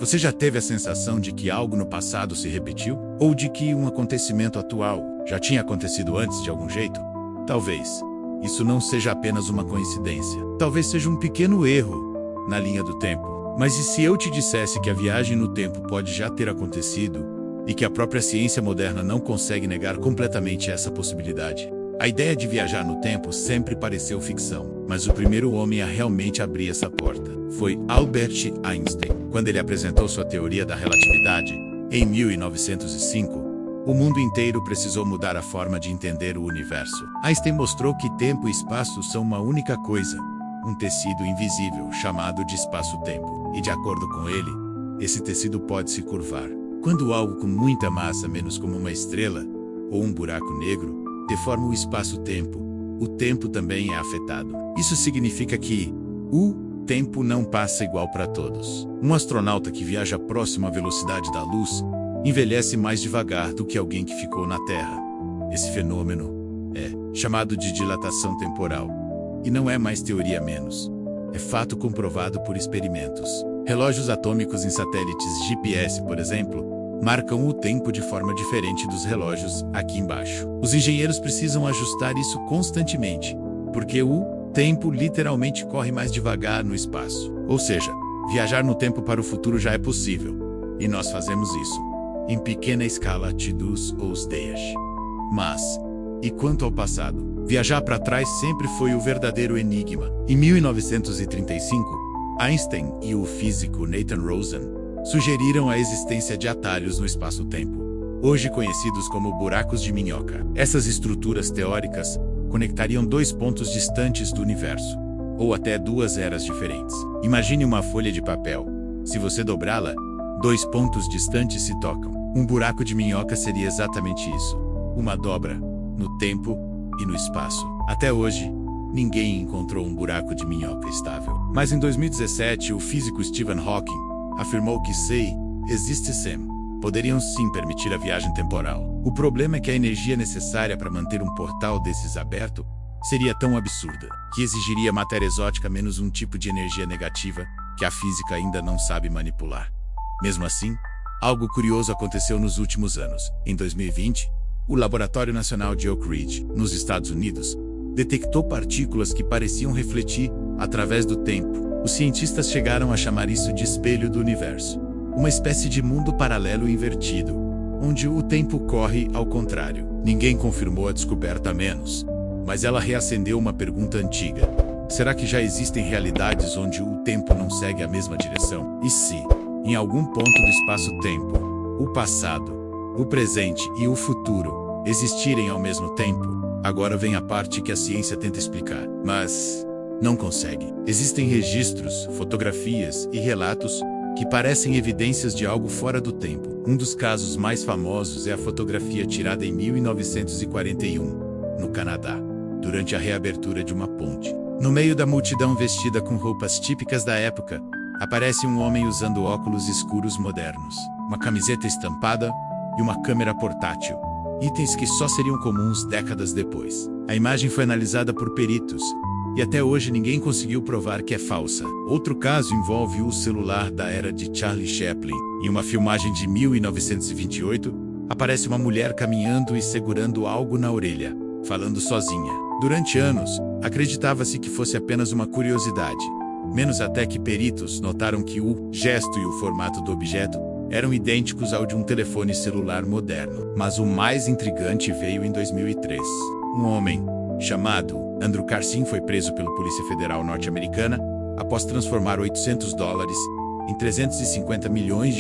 Você já teve a sensação de que algo no passado se repetiu? Ou de que um acontecimento atual já tinha acontecido antes de algum jeito? Talvez isso não seja apenas uma coincidência. Talvez seja um pequeno erro na linha do tempo. Mas e se eu te dissesse que a viagem no tempo pode já ter acontecido e que a própria ciência moderna não consegue negar completamente essa possibilidade? A ideia de viajar no tempo sempre pareceu ficção, mas o primeiro homem a realmente abrir essa porta foi Albert Einstein. Quando ele apresentou sua teoria da relatividade, em 1905, o mundo inteiro precisou mudar a forma de entender o universo. Einstein mostrou que tempo e espaço são uma única coisa, um tecido invisível chamado de espaço-tempo. E de acordo com ele, esse tecido pode se curvar. Quando algo com muita massa, menos como uma estrela ou um buraco negro, deforma o espaço-tempo, o tempo também é afetado. Isso significa que o tempo não passa igual para todos. Um astronauta que viaja próximo à velocidade da luz envelhece mais devagar do que alguém que ficou na Terra. Esse fenômeno é chamado de dilatação temporal. E não é mais teoria menos. É fato comprovado por experimentos. Relógios atômicos em satélites GPS, por exemplo, marcam o tempo de forma diferente dos relógios aqui embaixo. Os engenheiros precisam ajustar isso constantemente, porque o tempo literalmente corre mais devagar no espaço. Ou seja, viajar no tempo para o futuro já é possível, e nós fazemos isso, em pequena escala todos os dias. Mas, e quanto ao passado? Viajar para trás sempre foi o verdadeiro enigma. Em 1935, Einstein e o físico Nathan Rosen sugeriram a existência de atalhos no espaço-tempo, hoje conhecidos como buracos de minhoca. Essas estruturas teóricas conectariam dois pontos distantes do universo, ou até duas eras diferentes. Imagine uma folha de papel. Se você dobrá-la, dois pontos distantes se tocam. Um buraco de minhoca seria exatamente isso, uma dobra, no tempo e no espaço. Até hoje, ninguém encontrou um buraco de minhoca estável. Mas em 2017, o físico Stephen Hawking afirmou que existe sim, poderiam sim permitir a viagem temporal. O problema é que a energia necessária para manter um portal desses aberto seria tão absurda que exigiria matéria exótica menos um tipo de energia negativa que a física ainda não sabe manipular. Mesmo assim, algo curioso aconteceu nos últimos anos. Em 2020, o Laboratório Nacional de Oak Ridge, nos Estados Unidos, detectou partículas que pareciam refletir através do tempo. Os cientistas chegaram a chamar isso de espelho do universo, uma espécie de mundo paralelo invertido, onde o tempo corre ao contrário. Ninguém confirmou a descoberta menos, mas ela reacendeu uma pergunta antiga. Será que já existem realidades onde o tempo não segue a mesma direção? E se, em algum ponto do espaço-tempo, o passado, o presente e o futuro existirem ao mesmo tempo? Agora vem a parte que a ciência tenta explicar, mas não consegue. Existem registros, fotografias e relatos que parecem evidências de algo fora do tempo. Um dos casos mais famosos é a fotografia tirada em 1941, no Canadá, durante a reabertura de uma ponte. No meio da multidão vestida com roupas típicas da época, aparece um homem usando óculos escuros modernos, uma camiseta estampada e uma câmera portátil, itens que só seriam comuns décadas depois. A imagem foi analisada por peritos, e até hoje ninguém conseguiu provar que é falsa. Outro caso envolve o celular da era de Charlie Chaplin. Em uma filmagem de 1928, aparece uma mulher caminhando e segurando algo na orelha, falando sozinha. Durante anos, acreditava-se que fosse apenas uma curiosidade, menos até que peritos notaram que o gesto e o formato do objeto eram idênticos ao de um telefone celular moderno. Mas o mais intrigante veio em 2003. Um homem chamado Andrew Carson foi preso pela Polícia Federal norte-americana após transformar $800 em $350 milhões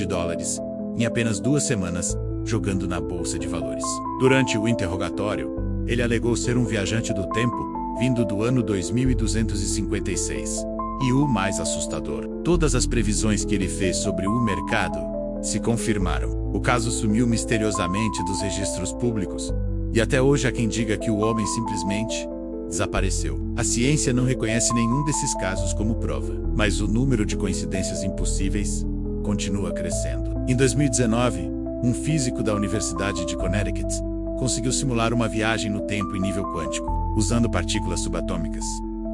em apenas 2 semanas, jogando na bolsa de valores. Durante o interrogatório, ele alegou ser um viajante do tempo, vindo do ano 2256. E o mais assustador, todas as previsões que ele fez sobre o mercado se confirmaram. O caso sumiu misteriosamente dos registros públicos, e até hoje há quem diga que o homem simplesmente desapareceu. A ciência não reconhece nenhum desses casos como prova, mas o número de coincidências impossíveis continua crescendo. Em 2019, um físico da Universidade de Connecticut conseguiu simular uma viagem no tempo em nível quântico, usando partículas subatômicas.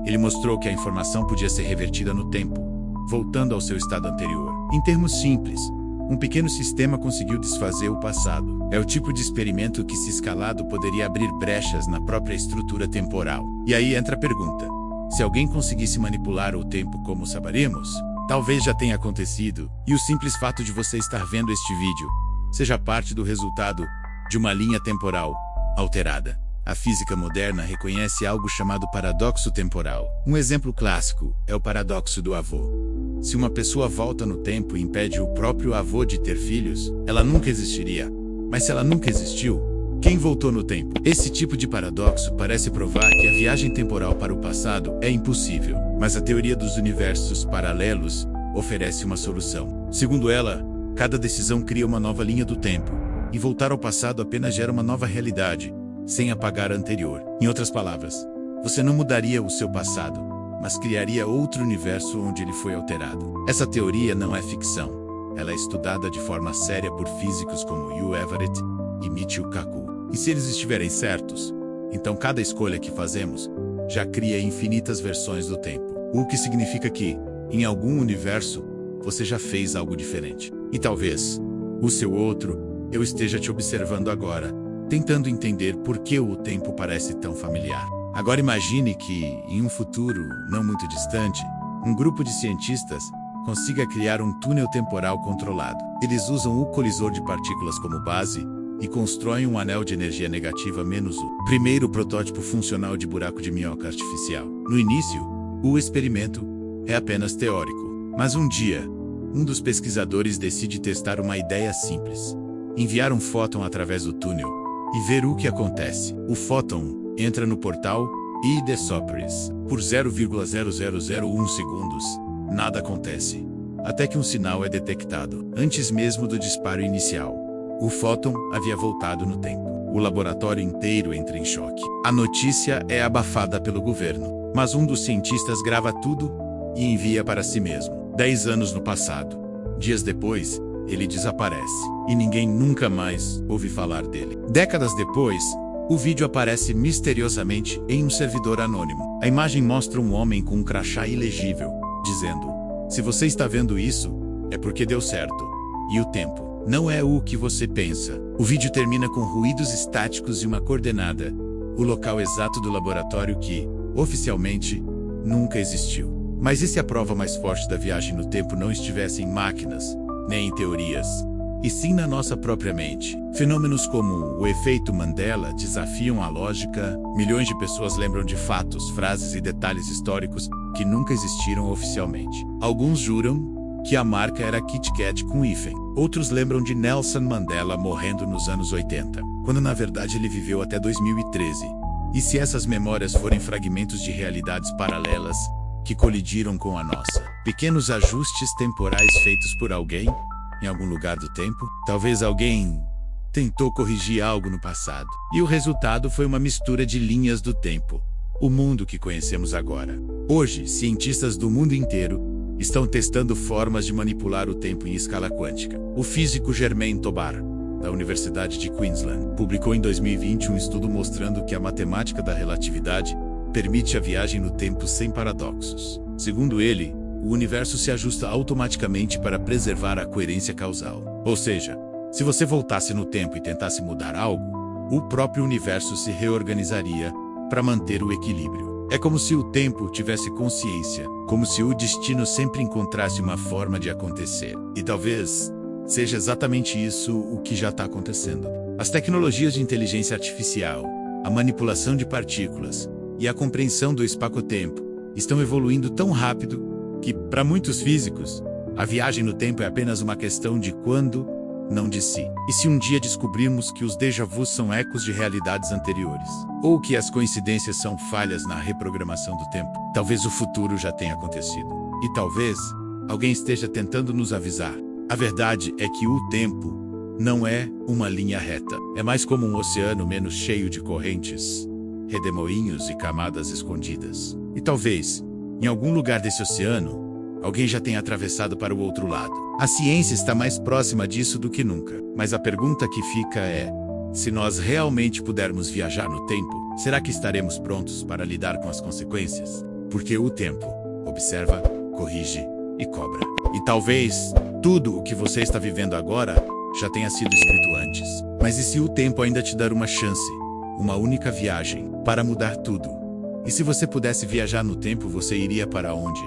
Ele mostrou que a informação podia ser revertida no tempo, voltando ao seu estado anterior. Em termos simples, um pequeno sistema conseguiu desfazer o passado. É o tipo de experimento que, se escalado, poderia abrir brechas na própria estrutura temporal. E aí entra a pergunta: se alguém conseguisse manipular o tempo como saberemos? Talvez já tenha acontecido, e o simples fato de você estar vendo este vídeo seja parte do resultado de uma linha temporal alterada. A física moderna reconhece algo chamado paradoxo temporal. Um exemplo clássico é o paradoxo do avô. Se uma pessoa volta no tempo e impede o próprio avô de ter filhos, ela nunca existiria. Mas se ela nunca existiu, quem voltou no tempo? Esse tipo de paradoxo parece provar que a viagem temporal para o passado é impossível, mas a teoria dos universos paralelos oferece uma solução. Segundo ela, cada decisão cria uma nova linha do tempo, e voltar ao passado apenas gera uma nova realidade, sem apagar a anterior. Em outras palavras, você não mudaria o seu passado, mas criaria outro universo onde ele foi alterado. Essa teoria não é ficção. Ela é estudada de forma séria por físicos como Hugh Everett e Michio Kaku. E se eles estiverem certos, então cada escolha que fazemos já cria infinitas versões do tempo. O que significa que, em algum universo, você já fez algo diferente. E talvez, o seu outro, eu esteja te observando agora, tentando entender por que o tempo parece tão familiar. Agora imagine que, em um futuro não muito distante, um grupo de cientistas consiga criar um túnel temporal controlado. Eles usam o colisor de partículas como base e constroem um anel de energia negativa menos o primeiro protótipo funcional de buraco de minhoca artificial. No início, o experimento é apenas teórico, mas um dia, um dos pesquisadores decide testar uma ideia simples: enviar um fóton através do túnel e ver o que acontece. O fóton entra no portal e desopera-se. Por 0,0001 segundos, nada acontece, até que um sinal é detectado. Antes mesmo do disparo inicial, o fóton havia voltado no tempo. O laboratório inteiro entra em choque. A notícia é abafada pelo governo, mas um dos cientistas grava tudo e envia para si mesmo. 10 anos no passado. Dias depois, ele desaparece, e ninguém nunca mais ouve falar dele. Décadas depois, o vídeo aparece misteriosamente em um servidor anônimo. A imagem mostra um homem com um crachá ilegível, dizendo: "Se você está vendo isso, é porque deu certo. E o tempo não é o que você pensa." O vídeo termina com ruídos estáticos e uma coordenada, o local exato do laboratório que, oficialmente, nunca existiu. Mas e se a prova mais forte da viagem no tempo não estivesse em máquinas, nem em teorias, e sim na nossa própria mente? Fenômenos como o efeito Mandela desafiam a lógica. Milhões de pessoas lembram de fatos, frases e detalhes históricos que nunca existiram oficialmente. Alguns juram que a marca era Kit Kat com hífen. Outros lembram de Nelson Mandela morrendo nos anos 80, quando na verdade ele viveu até 2013. E se essas memórias forem fragmentos de realidades paralelas que colidiram com a nossa? Pequenos ajustes temporais feitos por alguém, em algum lugar do tempo? Talvez alguém tentou corrigir algo no passado, e o resultado foi uma mistura de linhas do tempo. O mundo que conhecemos agora. Hoje, cientistas do mundo inteiro estão testando formas de manipular o tempo em escala quântica. O físico Germain Tobar, da Universidade de Queensland, publicou em 2020 um estudo mostrando que a matemática da relatividade permite a viagem no tempo sem paradoxos. Segundo ele, o universo se ajusta automaticamente para preservar a coerência causal. Ou seja, se você voltasse no tempo e tentasse mudar algo, o próprio universo se reorganizaria para manter o equilíbrio. É como se o tempo tivesse consciência, como se o destino sempre encontrasse uma forma de acontecer. E talvez seja exatamente isso o que já está acontecendo. As tecnologias de inteligência artificial, a manipulação de partículas e a compreensão do espaço-tempo estão evoluindo tão rápido que, para muitos físicos, a viagem no tempo é apenas uma questão de quando, não de si. E se um dia descobrirmos que os déjà-vus são ecos de realidades anteriores, ou que as coincidências são falhas na reprogramação do tempo, talvez o futuro já tenha acontecido. E talvez alguém esteja tentando nos avisar. A verdade é que o tempo não é uma linha reta. É mais como um oceano menos cheio de correntes, redemoinhos e camadas escondidas. E talvez, em algum lugar desse oceano, alguém já tenha atravessado para o outro lado. A ciência está mais próxima disso do que nunca. Mas a pergunta que fica é: se nós realmente pudermos viajar no tempo, será que estaremos prontos para lidar com as consequências? Porque o tempo observa, corrige e cobra. E talvez tudo o que você está vivendo agora já tenha sido escrito antes. Mas e se o tempo ainda te dar uma chance, uma única viagem, para mudar tudo? E se você pudesse viajar no tempo, você iria para onde?